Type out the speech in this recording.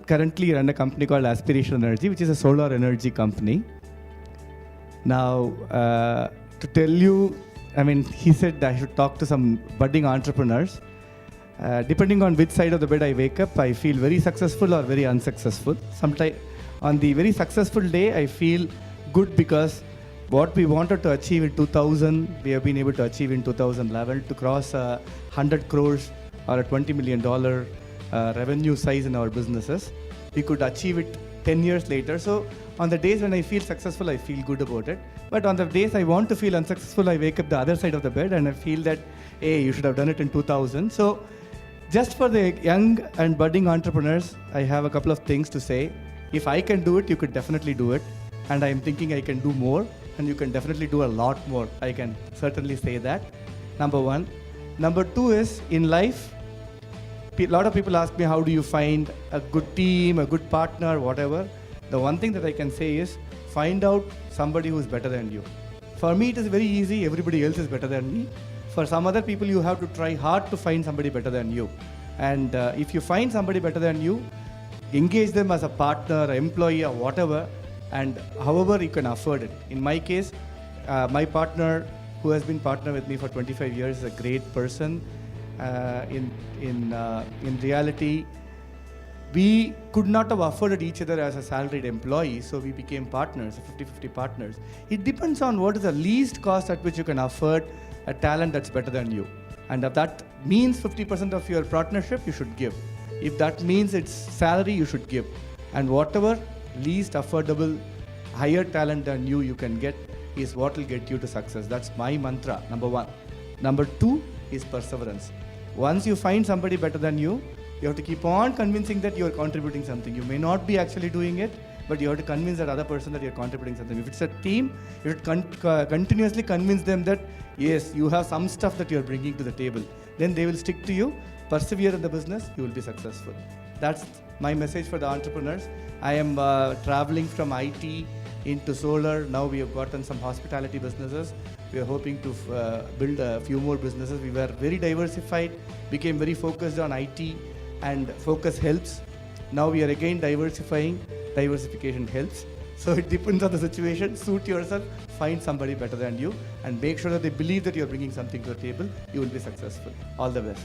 currently run a company called Aspiration Energy, which is a solar energy company. Now, to tell you, I mean, he said I should talk to some budding entrepreneurs. Depending on which side of the bed I wake up, I feel very successful or very unsuccessful. Sometimes on the very successful day, I feel good because what we wanted to achieve in 2000, we have been able to achieve in 2011 to cross 100 crores or a $20 million revenue size in our businesses. We could achieve it 10 years later. So on the days when I feel successful, I feel good about it. But on the days I want to feel unsuccessful, I wake up the other side of the bed and I feel that, hey, you should have done it in 2000. So just for the young and budding entrepreneurs, I have a couple of things to say. If I can do it, you could definitely do it. And I'm thinking I can do more, and you can definitely do a lot more. I can certainly say that. Number one. Number two is, in life, a lot of people ask me, how do you find a good team, a good partner, whatever. The one thing that I can say is, find out somebody who's better than you. For me, it is very easy. Everybody else is better than me. For some other people, you have to try hard to find somebody better than you. And if you find somebody better than you, engage them as a partner, employee, or whatever, and however you can afford it. In my case, my partner, who has been partner with me for 25 years, is a great person. In reality, we could not have afforded each other as a salaried employee, so we became partners, 50-50 partners. It depends on what is the least cost at which you can afford a talent that's better than you. And if that means 50% of your partnership, you should give. If that means it's salary, you should give. And whatever least affordable, higher talent than you can get is what will get you to success. That's my mantra, number one. Number two is perseverance. Once you find somebody better than you have to keep on convincing that you're contributing something. You may not be actually doing it, but you have to convince that other person that you're contributing something. If it's a team, you should continuously convince them that, yes, you have some stuff that you're bringing to the table. Then they will stick to you, persevere in the business, you will be successful. That's my message for the entrepreneurs. I am traveling from IT into solar. Now we have gotten some hospitality businesses. We are hoping to build a few more businesses. We were very diversified, became very focused on IT, and focus helps. Now we are again diversifying. Diversification helps. So it depends on the situation. Suit yourself, find somebody better than you, and make sure that they believe that you're bringing something to the table. You will be successful. All the best.